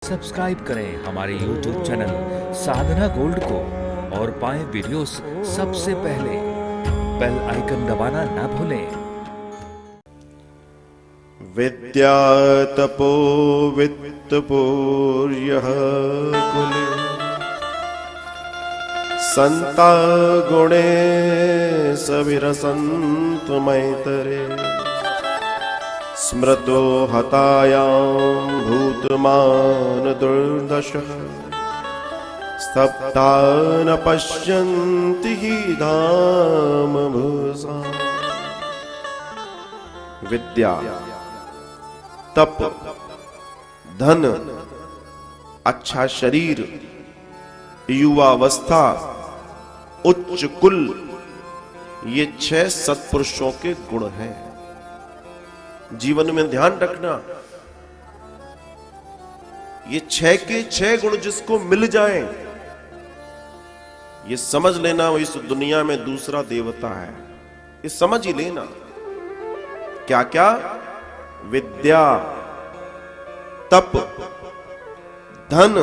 Subscribe करें हमारे YouTube channel साधना gold को और पाएं वीडियोस सबसे पहले। बेल आइकन दबाना ना भूलें। विद्या तपो वित्तपूर्यः कुले संता गुणे सविरसंत मैतरे स्मृतो हतायां भूतमान दुर्दशः स्तब्धा न पश्यन्ति हि धाम भूषा। विद्या, तप, धन, अच्छा शरीर, युवावस्था, उच्च कुल, ये 6 सत्पुरुषों के गुण हैं। जीवन में ध्यान रखना, ये 6 के 6 गुण जिसको मिल जाएं, ये समझ लेना वो इस दुनिया में दूसरा देवता है। ये समझ ही लेना। क्या क्या? विद्या, तप, धन,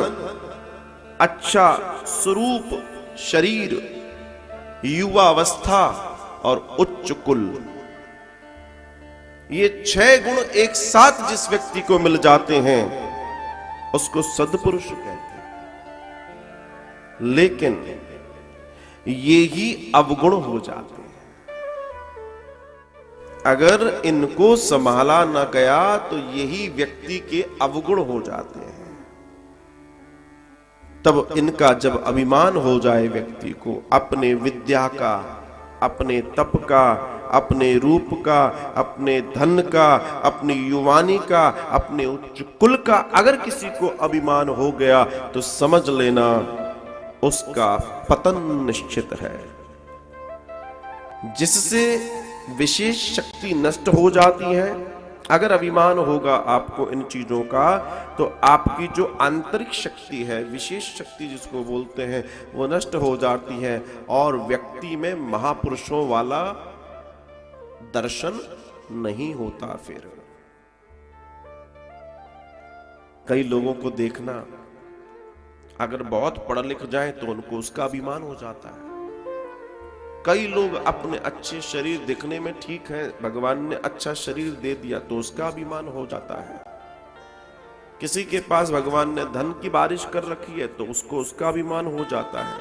अच्छा स्वरूप शरीर, युवावस्था और उच्च कुल। ये 6 गुण एक साथ जिस व्यक्ति को मिल जाते हैं उसको सद्पुरुष कहते हैं। लेकिन ये ही अवगुण हो जाते हैं। अगर इनको संभाला न गया तो यही व्यक्ति के अवगुण हो जाते हैं। तब इनका जब अभिमान हो जाए व्यक्ति को अपने विद्या का, अपने तप का, अपने रूप का, अपने धन का, अपनी युवानी का, अपने उच्च कुल का, अगर किसी को अभिमान हो गया तो समझ लेना उसका पतन निश्चित है। जिससे विशेष शक्ति नष्ट हो जाती है। अगर अभिमान होगा आपको इन चीजों का तो आपकी जो आंतरिक शक्ति है, विशेष शक्ति जिसको बोलते हैं, वो नष्ट हो जाती है और व्यक्ति में महापुरुषों वाला दर्शन नहीं होता। फिर कई लोगों को देखना, अगर बहुत पढ़ लिख जाए तो उनको उसका अभिमान हो जाता है। कई लोग अपने अच्छे शरीर दिखने में ठीक है, भगवान ने अच्छा शरीर दे दिया तो उसका अभिमान हो जाता है। किसी के पास भगवान ने धन की बारिश कर रखी है तो उसको उसका अभिमान हो जाता है।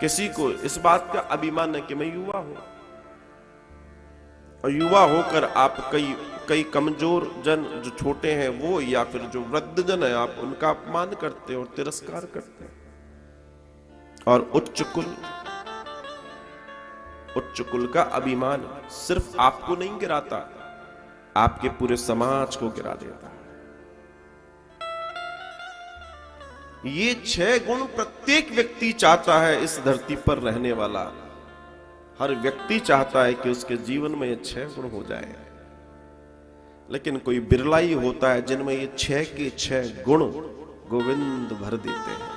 किसी को इस बात का अभिमान है कि मैं युवा हूं, और युवा होकर आप कई कमजोर जन जो छोटे हैं वो, या फिर जो वृद्ध जन है, आप उनका अपमान करते हैं और तिरस्कार करते हैं। और उच्च कुल का अभिमान सिर्फ आपको नहीं गिराता, आपके पूरे समाज को गिरा देता है। ये 6 गुण प्रत्येक व्यक्ति चाहता है। इस धरती पर रहने वाला हर व्यक्ति चाहता है कि उसके जीवन में ये 6 गुण हो जाए। लेकिन कोई बिरला ही होता है जिनमें ये 6 के 6 गुण गोविंद भर देते हैं,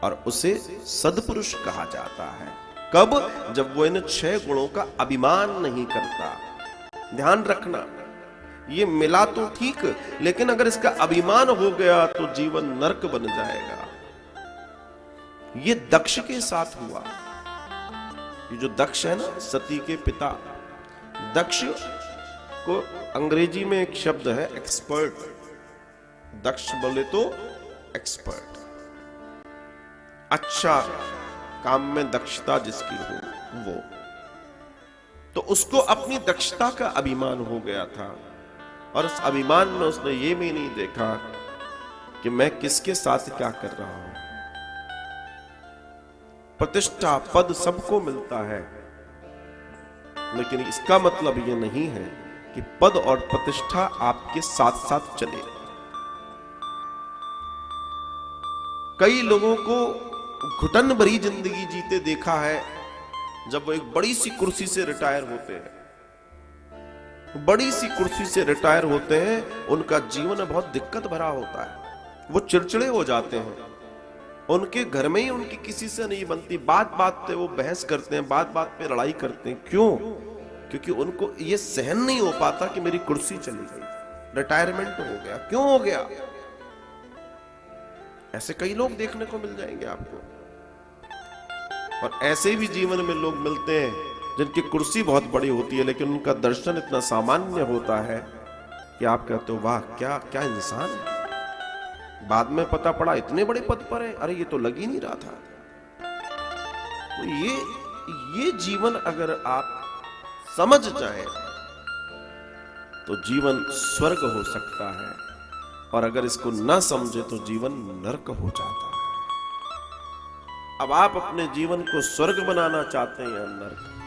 और उसे सद्पुरुष कहा जाता है। कब? जब वो इन 6 गुणों का अभिमान नहीं करता। ध्यान रखना, ये मिला तो ठीक, लेकिन अगर इसका अभिमान हो गया तो जीवन नरक बन जाएगा। ये दक्ष के साथ हुआ। ये जो दक्ष है ना, सती के पिता, दक्ष को अंग्रेजी में एक शब्द है एक्सपर्ट। दक्ष बोले तो एक्सपर्ट, अच्छा काम में दक्षता जिसकी हो वो। तो उसको अपनी दक्षता का अभिमान हो गया था, और उस अभिमान में उसने ये भी नहीं देखा कि मैं किसके साथ क्या कर रहा हूं। प्रतिष्ठा पद सबको मिलता है, लेकिन इसका मतलब ये नहीं है कि पद और प्रतिष्ठा आपके साथ साथ चले। कई लोगों को घुटन भरी जिंदगी जीते देखा है। जब वो एक बड़ी सी कुर्सी से रिटायर होते हैं, बड़ी सी कुर्सी से रिटायर होते हैं, उनका जीवन बहुत दिक्कत भरा होता है। वो चिड़चिड़े हो जाते हैं, उनके घर में ही उनकी किसी से नहीं बनती, बात बात पे वो बहस करते हैं, बात बात पे लड़ाई करते हैं। क्यों? क्योंकि उनको ये सहन नहीं हो पाता कि मेरी कुर्सी चली गई। रिटायरमेंट हो गया। क्यों हो गया? ऐसे कई लोग देखने को मिल जाएंगे आपको। और ऐसे भी जीवन में लोग मिलते हैं जिनकी कुर्सी बहुत बड़ी होती है लेकिन उनका दर्शन इतना सामान्य होता है कि आप कहते हो वाह क्या क्या इंसान है। बाद में पता पड़ा इतने बड़े पद पर है, अरे ये तो लग ही नहीं रहा था। तो ये जीवन अगर आप समझ जाएं तो जीवन स्वर्ग हो सकता है, और अगर इसको ना समझे तो जीवन नरक हो जाता है। अब आप अपने जीवन को स्वर्ग बनाना चाहते हैं या नरक?